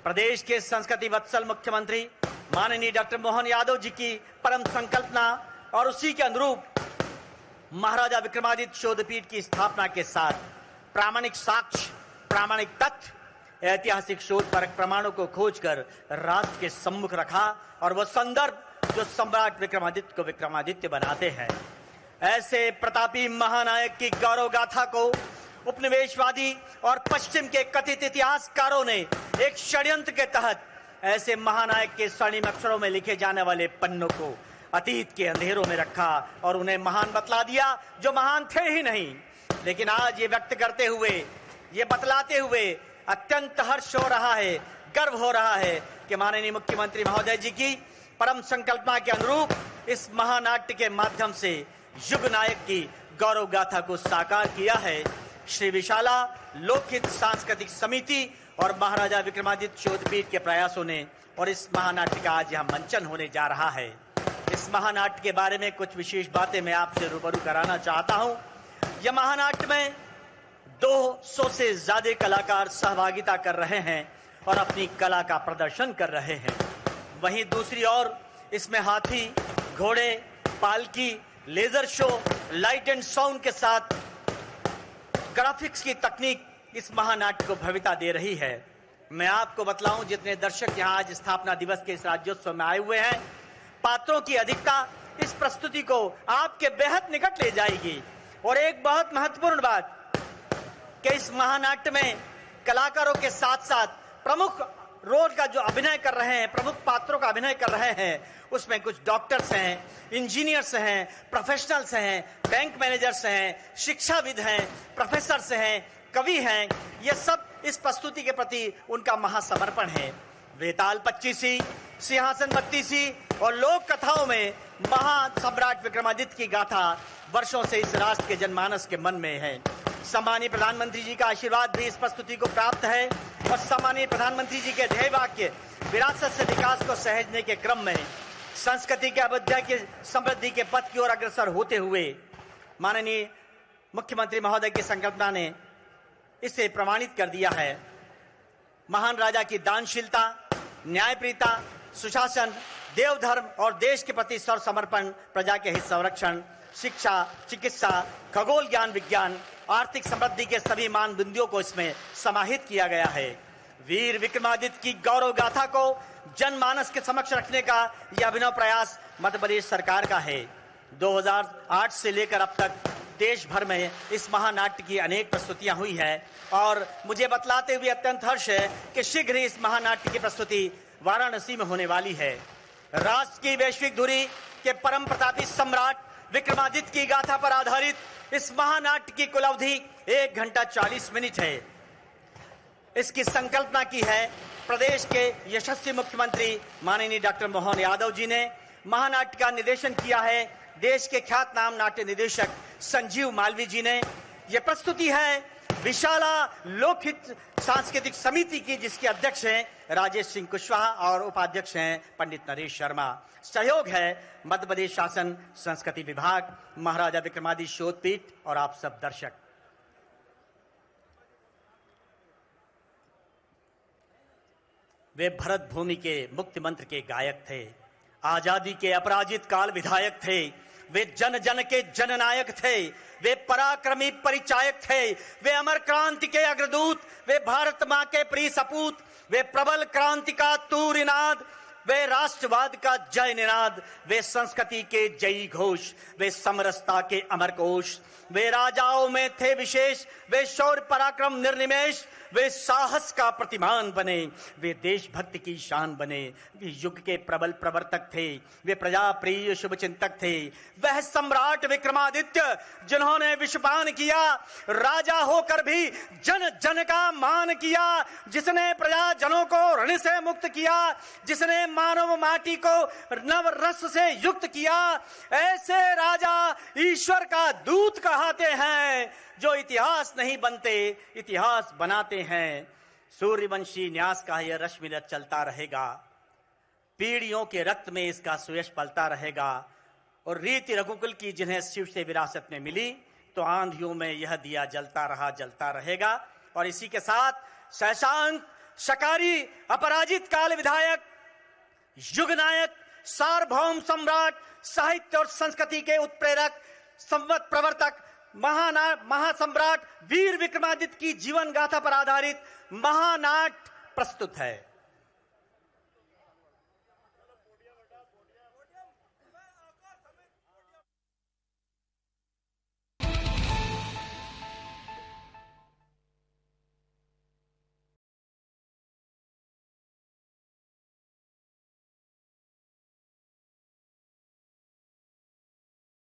प्रदेश के संस्कृति वत्सल मुख्यमंत्री माननीय डॉक्टर मोहन यादव जी की परम संकल्पना और उसी के अनुरूप महाराजा विक्रमादित्य शोधपीठ की स्थापना के साथ प्रामाणिक साक्ष्य, प्रामाणिक तथ्य, ऐतिहासिक शोध परक प्रमाणों को खोजकर राष्ट्र के सम्मुख रखा और वह संदर्भ जो सम्राट विक्रमादित्य को विक्रमादित्य बनाते हैं। ऐसे प्रतापी महानायक की गौरव गाथा को उपनिवेशवादी और पश्चिम के कथित इतिहासकारों ने एक षड्यंत्र के तहत ऐसे महानायक के स्वर्णिम अक्षरों में लिखे जाने वाले पन्नों को अतीत के अंधेरों में रखा और उन्हें महान बतला दिया जो महान थे ही नहीं। लेकिन आज ये व्यक्त करते हुए, ये बतलाते हुए अत्यंत हर्ष हो रहा है, गर्व हो रहा है कि माननीय मुख्यमंत्री महोदय जी की परम संकल्पना के अनुरूप इस महानाट्य के माध्यम से युग नायक की गौरव गाथा को साकार किया है। श्री विशाला लोकहित सांस्कृतिक समिति और महाराजा विक्रमादित्य शोधपीठ के प्रयासों ने और इस महानाट्य का आज यहाँ मंचन होने जा रहा है। इस महानाट्य के बारे में कुछ विशेष बातें मैं आपसे रूबरू कराना चाहता हूं। यह महानाट्य में 200 से ज्यादा कलाकार सहभागिता कर रहे हैं और अपनी कला का प्रदर्शन कर रहे हैं। वहीं दूसरी ओर इसमें हाथी, घोड़े, पालकी, laser show, light and sound के साथ ग्राफिक्स की तकनीक इस महानाट्य को भव्यता दे रही है। मैं आपको बतलाऊं, जितने दर्शक यहां आज स्थापना दिवस के इस राज्योत्सव में आए हुए हैं, पात्रों की अधिकता इस प्रस्तुति को आपके बेहद निकट ले जाएगी। और एक बहुत महत्वपूर्ण बात कि इस महानाट्य में कलाकारों के साथ साथ प्रमुख रोल का जो अभिनय कर रहे हैं, प्रमुख पात्रों का अभिनय कर रहे हैं, उसमें कुछ डॉक्टर्स हैं, इंजीनियर्स हैं, प्रोफेशनल्स हैं, बैंक मैनेजर्स हैं, शिक्षाविद हैं, प्रोफेसर्स हैं, कवि हैं। ये सब इस प्रस्तुति के प्रति उनका महासमर्पण है। वेताल 25वीं, सिंहासन 32वीं और लोक कथाओं में महासम्राट विक्रमादित्य की गाथा वर्षों से इस राष्ट्र के जनमानस के मन में है। सम्मानीय प्रधानमंत्री जी का आशीर्वाद भी इस प्रस्तुति को प्राप्त है और सम्मानीय प्रधानमंत्री जी के ध्येय वाक्य विरासत से विकास को सहेजने के क्रम में संस्कृति के अभ्युदय की समृद्धि के पथ की ओर अग्रसर होते हुए माननीय मुख्यमंत्री महोदय की संकल्पना ने इसे प्रमाणित कर दिया है। महान राजा की दानशीलता, न्यायप्रियता, सुशासन, देवधर्म और देश के प्रति सर्वसमर्पण, प्रजा के हित संरक्षण, शिक्षा, चिकित्सा, खगोल ज्ञान, विज्ञान, आर्थिक समृद्धि के सभी मानदंडों को इसमें समाहित किया गया है। वीर विक्रमादित्य की गौरव गाथा को जनमानस के समक्ष रखने का यह अभिनव प्रयास मध्य प्रदेश सरकार का है। 2008 से लेकर अब तक देश भर में इस महानाट्य की अनेक प्रस्तुतियां हुई है और मुझे बतलाते हुए अत्यंत हर्ष है कि शीघ्र ही इस महानाट्य की प्रस्तुति वाराणसी में होने वाली है। राष्ट्र की वैश्विक धुरी के परम प्रतापी सम्राट विक्रमादित्य की गाथा पर आधारित इस महानाट्य की कुल अवधि 1 घंटा 40 मिनट है। इसकी संकल्पना की है प्रदेश के यशस्वी मुख्यमंत्री माननीय डॉक्टर मोहन यादव जी ने। महानाट्य का निर्देशन किया है देश के ख्यातनाम नाट्य निदेशक संजीव मालवीय जी ने। यह प्रस्तुति है विशाला लोकहित सांस्कृतिक समिति की, जिसके अध्यक्ष हैं राजेश सिंह कुशवाहा और उपाध्यक्ष हैं पंडित नरेश शर्मा। सहयोग है मध्य प्रदेश शासन संस्कृति विभाग, महाराजा विक्रमादित्य शोधपीठ और आप सब दर्शक। वे भरत भूमि के मुक्ति मंत्र के गायक थे, आजादी के अपराजित काल विधायक थे, वे जन जन के जननायक थे, वे पराक्रमी परिचायक थे, वे अमर क्रांति के अग्रदूत, वे भारत मां के प्रिय सपूत, वे प्रबल क्रांति का तूर नाद, वे राष्ट्रवाद का जय निनाद, वे संस्कृति के जयी घोष, वे समरसता के अमर कोश, वे राजाओं में थे विशेष, वे शौर्य पराक्रम निर्निमेष, वे साहस का प्रतिमान बने, वे देशभक्ति की शान बने, वे युग के प्रबल प्रवर्तक थे, वे प्रजा प्रिय शुभ चिंतक थे। वह सम्राट विक्रमादित्य जिन्होंने विषपान किया, राजा होकर भी जन जन का मान किया, जिसने प्रजा जनों को ऋण से मुक्त किया, जिसने मानव माटी को नव रस से युक्त किया, ऐसे राजा ईश्वर का दूत कहते हैं जो इतिहास नहीं बनते, इतिहास बनाते हैं। सूर्यवंशी न्यास का यह रश्मिरथ चलता रहेगा, पीढ़ियों के रक्त में इसका सुयश पलता रहेगा। और रीति रघुकुल की जिन्हें शिव से विरासत में मिली, तो आंधियों में यह दिया जलता रहा, जलता रहेगा। और इसी के साथ शशांक शकारी अपराजित काल विधायक, युग नायक, सार्वभौम सम्राट, साहित्य और संस्कृति के उत्प्रेरक, संवत प्रवर्तक, महासम्राट वीर विक्रमादित्य की जीवन गाथा पर आधारित महानाट प्रस्तुत है।